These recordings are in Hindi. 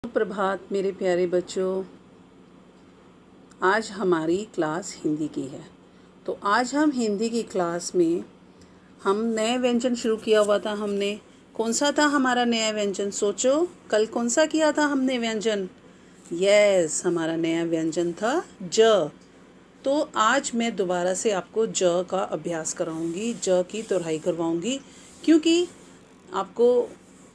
सुप्रभात मेरे प्यारे बच्चों। आज हमारी क्लास हिंदी की है। तो आज हम हिंदी की क्लास में हम नए व्यंजन शुरू किया हुआ था। हमने कौन सा था हमारा नया व्यंजन? सोचो, कल कौन सा किया था हमने व्यंजन? यस, हमारा नया व्यंजन था ज। तो आज मैं दोबारा से आपको ज का अभ्यास कराऊंगी, ज की दोहराई करवाऊंगी, क्योंकि आपको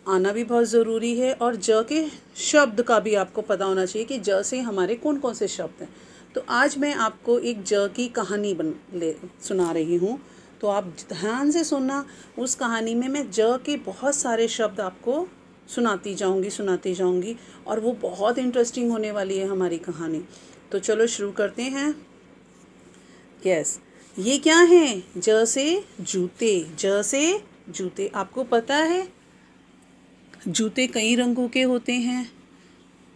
आना भी बहुत ज़रूरी है और ज के शब्द का भी आपको पता होना चाहिए कि ज से हमारे कौन कौन से शब्द हैं। तो आज मैं आपको एक ज की कहानी सुना रही हूँ, तो आप ध्यान से सुनना। उस कहानी में मैं ज के बहुत सारे शब्द आपको सुनाती जाऊँगी और वो बहुत इंटरेस्टिंग होने वाली है हमारी कहानी। तो चलो शुरू करते हैं। यस, ये क्या है? ज से जूते। ज से जूते, आपको पता है जूते कई रंगों के होते हैं।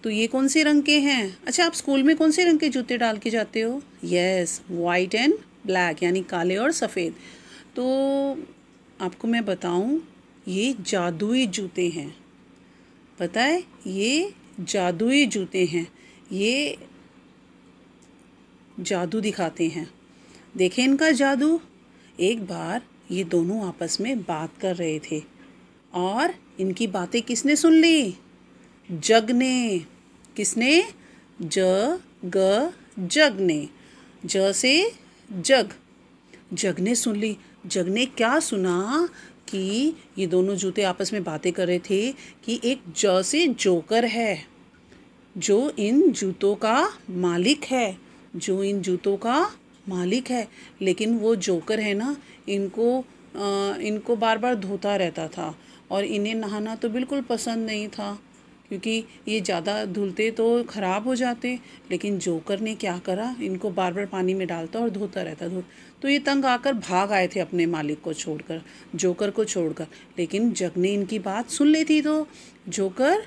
तो ये कौन से रंग के हैं? अच्छा, आप स्कूल में कौन से रंग के जूते डाल के जाते हो? यस, वाइट एंड ब्लैक, यानी काले और सफ़ेद। तो आपको मैं बताऊं, ये जादुई जूते हैं। पता है, ये जादुई जूते हैं। ये जादू दिखाते हैं। देखें इनका जादू। एक बार ये दोनों आपस में बात कर रहे थे और इनकी बातें किसने सुन ली? जग ने। किसने? ज ग जग ने। ज से जग। जग ने सुन ली। जग ने क्या सुना कि ये दोनों जूते आपस में बातें कर रहे थे कि एक ज से जोकर है, जो इन जूतों का मालिक है, जो इन जूतों का मालिक है। लेकिन वो जोकर है ना, इनको बार बार धोता रहता था और इन्हें नहाना तो बिल्कुल पसंद नहीं था, क्योंकि ये ज़्यादा धुलते तो ख़राब हो जाते। लेकिन जोकर ने क्या करा, इनको बार बार पानी में डालता और धोता रहता। तो ये तंग आकर भाग आए थे अपने मालिक को छोड़कर, जोकर को छोड़कर। लेकिन जग ने इनकी बात सुन ली थी, तो जोकर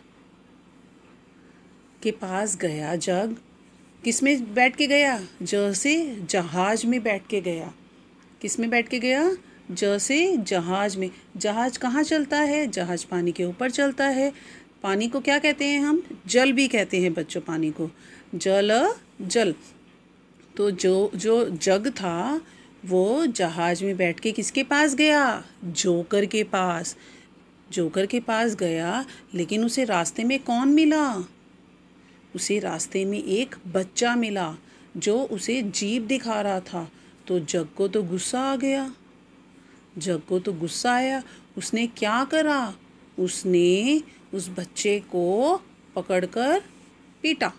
के पास गया। जग किस में बैठ के गया? ज से जहाज में बैठ के गया। किस में बैठ के गया? ज से जहाज में। जहाज कहाँ चलता है? जहाज पानी के ऊपर चलता है। पानी को क्या कहते हैं हम? जल भी कहते हैं बच्चों, पानी को जल। तो जो जग था वो जहाज में बैठ के किसके पास गया? जोकर के पास। जोकर के पास गया, लेकिन उसे रास्ते में कौन मिला? उसे रास्ते में एक बच्चा मिला जो उसे जीभ दिखा रहा था। तो जग को तो गुस्सा आ गया। जग को तो गुस्सा आया। उसने क्या करा? उसने उस बच्चे को पकड़कर पीटा,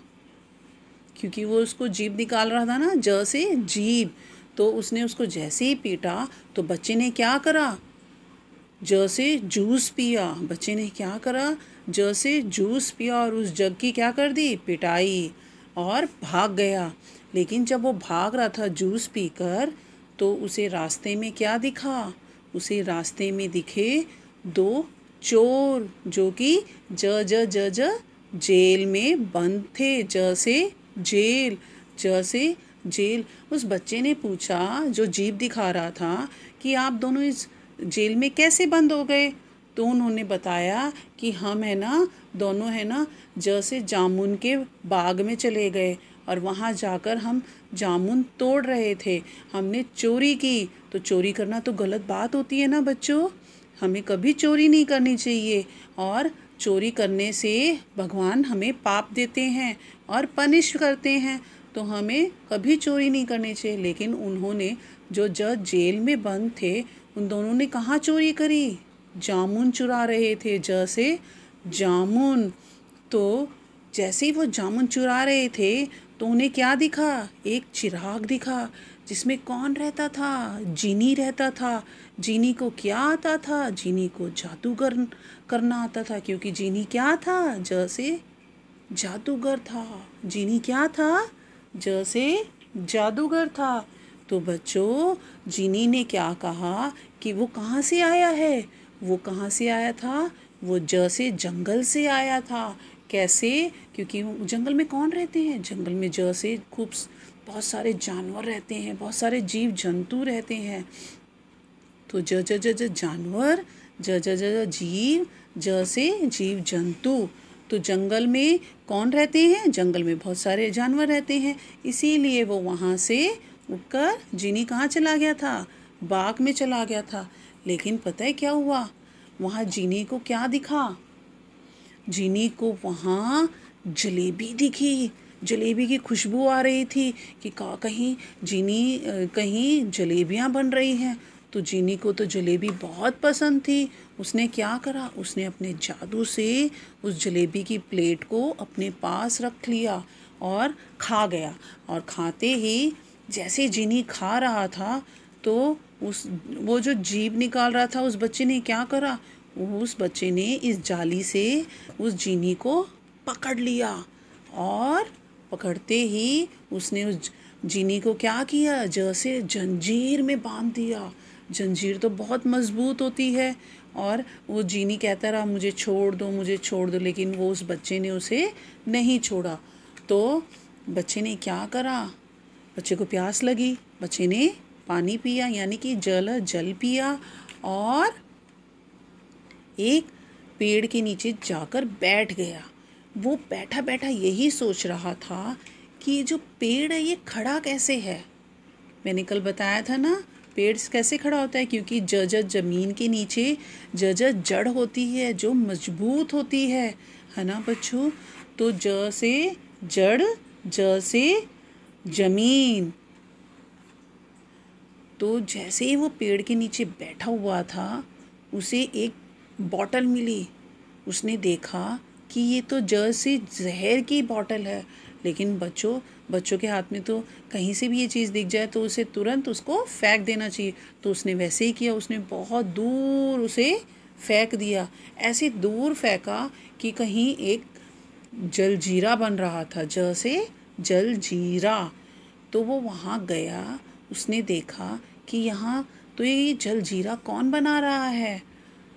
क्योंकि वो उसको जीभ निकाल रहा था ना, ज से जीभ। तो उसने उसको जैसे ही पीटा तो बच्चे ने क्या करा? ज से जूस पिया। बच्चे ने क्या करा? ज से जूस पिया और उस जग की क्या कर दी? पिटाई, और भाग गया। लेकिन जब वो भाग रहा था जूस पीकर, तो उसे रास्ते में क्या दिखा? उसे रास्ते में दिखे दो चोर, जो कि ज जेल में बंद थे। ज से जेल, ज से जेल। उस बच्चे ने पूछा, जो जीभ दिखा रहा था, कि आप दोनों इस जेल में कैसे बंद हो गए? तो उन्होंने बताया कि हम है ना, दोनों है ना, ज से जामुन के बाग में चले गए और वहाँ जाकर हम जामुन तोड़ रहे थे। हमने चोरी की। तो चोरी करना तो गलत बात होती है ना बच्चों, हमें कभी चोरी नहीं करनी चाहिए। और चोरी करने से भगवान हमें पाप देते हैं और पनिश करते हैं, तो हमें कभी चोरी नहीं करनी चाहिए। लेकिन उन्होंने, जो जज जेल में बंद थे, उन दोनों ने कहाँ चोरी करी? जामुन चुरा रहे थे, ज से जामुन। तो जैसे ही वो जामुन चुरा रहे थे तो उन्हें क्या दिखा? एक चिराग दिखा, जिसमें कौन रहता था? जीनी रहता था। जीनी को क्या आता था? जीनी को जादूगर करना आता था, क्योंकि जीनी क्या था? ज से जादूगर था। जीनी क्या था? ज से जादूगर था। तो बच्चों, जीनी ने क्या कहा कि वो कहाँ से आया है? वो कहाँ से आया था? वो ज से जंगल से आया था। कैसे? क्योंकि जंगल में कौन रहते हैं? जंगल में ज से खूब बहुत सारे जानवर रहते हैं, बहुत सारे जीव जंतु रहते हैं। तो ज जानवर, ज जीव, ज से जीव जंतु। तो जंगल में कौन रहते हैं? जंगल में बहुत सारे जानवर रहते हैं, इसीलिए वो वहाँ से उठकर जीनी कहाँ चला गया था? बाग में चला गया था। लेकिन पता है क्या हुआ? वहाँ जीनी को क्या दिखा? जीनी को वहाँ जलेबी दिखी। जलेबी की खुशबू आ रही थी कि कहीं जीनी कहीं जलेबियाँ बन रही हैं। तो जीनी को तो जलेबी बहुत पसंद थी। उसने क्या करा? उसने अपने जादू से उस जलेबी की प्लेट को अपने पास रख लिया और खा गया। और खाते ही जैसे जीनी खा रहा था तो वो जो जीभ निकाल रहा था उस बच्चे ने क्या करा? उस बच्चे ने इस जाली से उस जीनी को पकड़ लिया और पकड़ते ही उसने उस जीनी को क्या किया? जैसे जंजीर में बांध दिया। जंजीर तो बहुत मजबूत होती है और वो जीनी कहता रहा मुझे छोड़ दो, मुझे छोड़ दो, लेकिन वो उस बच्चे ने उसे नहीं छोड़ा। तो बच्चे ने क्या करा? बच्चे को प्यास लगी, बच्चे ने पानी पिया यानी कि जल पिया और एक पेड़ के नीचे जाकर बैठ गया। वो बैठा बैठा यही सोच रहा था कि जो पेड़ है ये खड़ा कैसे है। मैंने कल बताया था ना, पेड़ कैसे खड़ा होता है? क्योंकि ज़मीन के नीचे जड़ होती है जो मजबूत होती है ना बच्चों? तो ज से जड़, ज से जमीन। तो जैसे ही वो पेड़ के नीचे बैठा हुआ था उसे एक बॉटल मिली। उसने देखा कि ये तो ज से जहर की बॉटल है। लेकिन बच्चों के हाथ में तो कहीं से भी ये चीज़ दिख जाए तो उसे तुरंत उसको फेंक देना चाहिए। तो उसने वैसे ही किया, उसने बहुत दूर उसे फेंक दिया। ऐसे दूर फेंका कि कहीं एक जलजीरा बन रहा था, ज से जलजीरा। तो वो वहाँ गया, उसने देखा कि यहाँ तो ये जलजीरा कौन बना रहा है?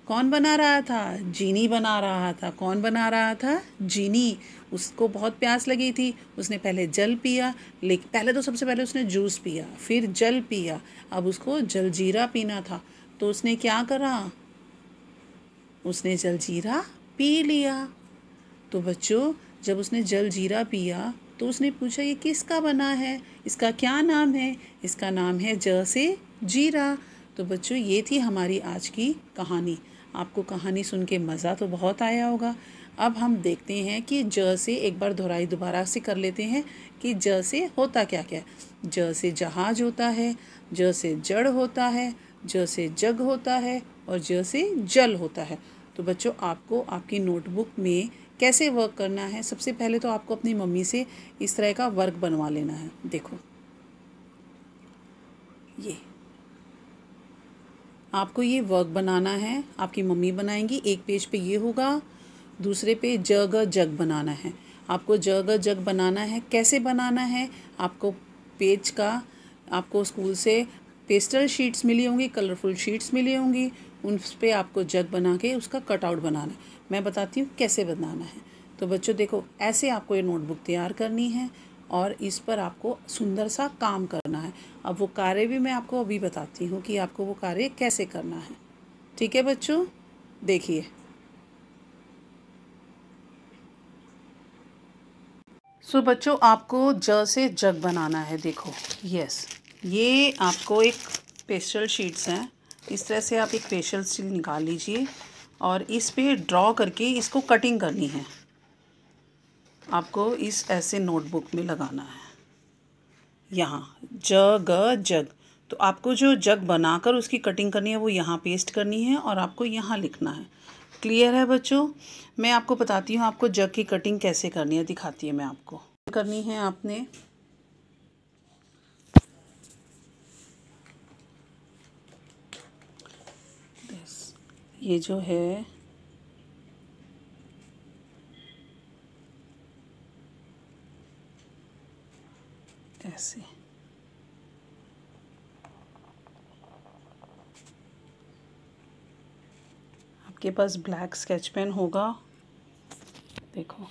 कौन बना रहा था? जीनी बना रहा था। कौन बना रहा था? जीनी। उसको बहुत प्यास लगी थी, उसने पहले जल पिया, लेकिन सबसे पहले उसने जूस पिया, फिर जल पिया, अब उसको जलजीरा पीना था। तो उसने क्या करा? उसने जलजीरा पी लिया। तो बच्चों, जब उसने जलजीरा पिया तो उसने पूछा ये किसका बना है? इसका क्या नाम है? इसका नाम है ज से जीरा। तो बच्चों, ये थी हमारी आज की कहानी। आपको कहानी सुन के मज़ा तो बहुत आया होगा। अब हम देखते हैं कि ज से एक बार दोहराई दोबारा से कर लेते हैं कि ज से होता क्या क्या है। ज से जहाज होता है, ज से जड़ होता है, ज से जग होता है और ज से जल होता है। तो बच्चों, आपको आपकी नोटबुक में कैसे वर्क करना है? सबसे पहले तो आपको अपनी मम्मी से इस तरह का वर्क बनवा लेना है। देखो, ये आपको ये वर्क बनाना है, आपकी मम्मी बनाएंगी। एक पेज पे ये होगा, दूसरे पे जग जग बनाना है। आपको जग जग बनाना है। कैसे बनाना है? आपको स्कूल से पेस्टल शीट्स मिली होंगी, कलरफुल शीट्स मिली होंगी, उन पे आपको जग बना के उसका कटआउट बनाना है। मैं बताती हूँ कैसे बनाना है। तो बच्चों देखो, ऐसे आपको ये नोटबुक तैयार करनी है और इस पर आपको सुंदर सा काम करना है। अब वो कार्य भी मैं आपको अभी बताती हूँ कि आपको वो कार्य कैसे करना है। ठीक है बच्चों, देखिए। सो बच्चों, आपको ज से जग बनाना है। देखो, यस, ये आपको एक पेस्टल शीट्स हैं। इस तरह से आप एक पेस्टल शीट निकाल लीजिए और इस पे ड्रॉ करके इसको कटिंग करनी है। आपको इस ऐसे नोटबुक में लगाना है, यहाँ जग। तो आपको जो जग बनाकर उसकी कटिंग करनी है वो यहाँ पेस्ट करनी है और आपको यहाँ लिखना है। क्लियर है बच्चों? मैं आपको बताती हूँ आपको जग की कटिंग कैसे करनी है, दिखाती है मैं आपको। करनी है आपने ये जो है ऐसे, आपके पास ब्लैक स्केच पेन होगा। देखो,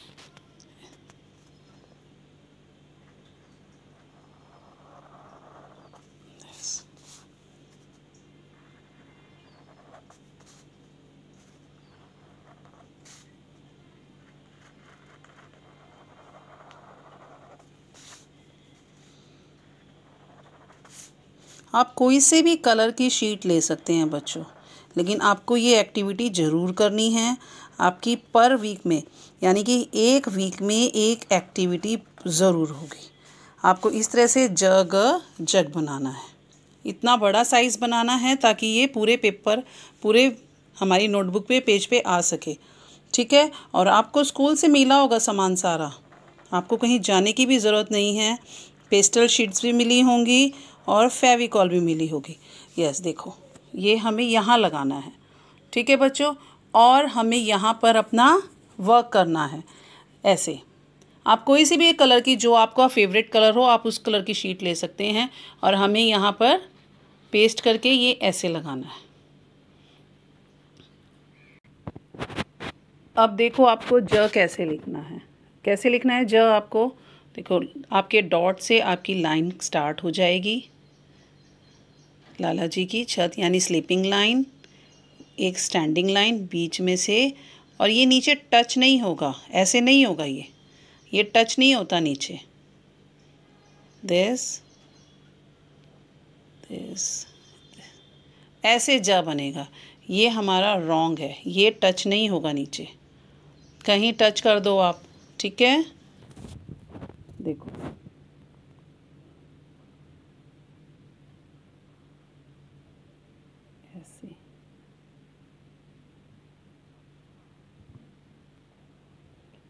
आप कोई से भी कलर की शीट ले सकते हैं बच्चों, लेकिन आपको ये एक्टिविटी ज़रूर करनी है। आपकी पर वीक में, यानी कि एक वीक में एक एक्टिविटी ज़रूर होगी। आपको इस तरह से जग बनाना है। इतना बड़ा साइज़ बनाना है ताकि ये पूरे हमारी नोटबुक पे पेज पे आ सके, ठीक है। और आपको स्कूल से मिला होगा सामान सारा, आपको कहीं जाने की भी ज़रूरत नहीं है। पेस्टल शीट्स भी मिली होंगी और फेविकॉल भी मिली होगी। यस, देखो ये हमें यहाँ लगाना है, ठीक है बच्चों। और हमें यहाँ पर अपना वर्क करना है। ऐसे आप कोई सी भी एक कलर की, जो आपका फेवरेट कलर हो, आप उस कलर की शीट ले सकते हैं और हमें यहाँ पर पेस्ट करके ये ऐसे लगाना है। अब देखो आपको कैसे लिखना है। कैसे लिखना है आपको, देखो आपके डॉट से आपकी लाइन स्टार्ट हो जाएगी। लाला जी की छत यानी स्लीपिंग लाइन, एक स्टैंडिंग लाइन बीच में से, और ये नीचे टच नहीं होगा, ऐसे नहीं होगा, ये टच नहीं होता नीचे। दिस ऐसे बनेगा। ये हमारा रॉन्ग है, ये टच नहीं होगा नीचे, कहीं टच कर दो आप, ठीक है। देखो ऐसे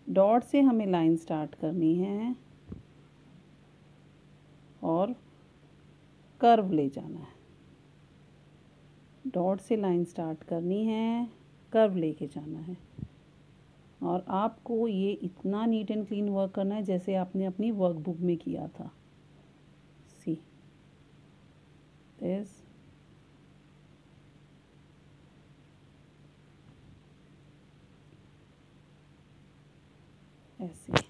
डॉट से हमें लाइन स्टार्ट करनी है और कर्व ले जाना है। डॉट से लाइन स्टार्ट करनी है, कर्व लेके जाना है। और आपको ये इतना नीट एंड क्लीन वर्क करना है जैसे आपने अपनी वर्कबुक में किया था। सी दिस, ऐसे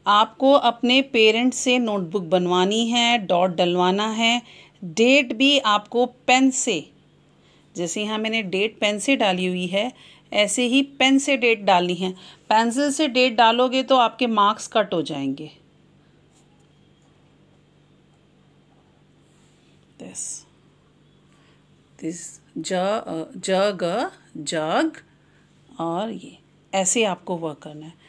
आपको अपने पेरेंट्स से नोटबुक बनवानी है, डॉट डलवाना है। डेट भी आपको पेन से, जैसे यहाँ मैंने डेट पेन से डाली हुई है, ऐसे ही पेन से डेट डालनी है। पेंसिल से डेट डालोगे तो आपके मार्क्स कट हो जाएंगे। दिस जग, और ये ऐसे आपको वर्क करना है।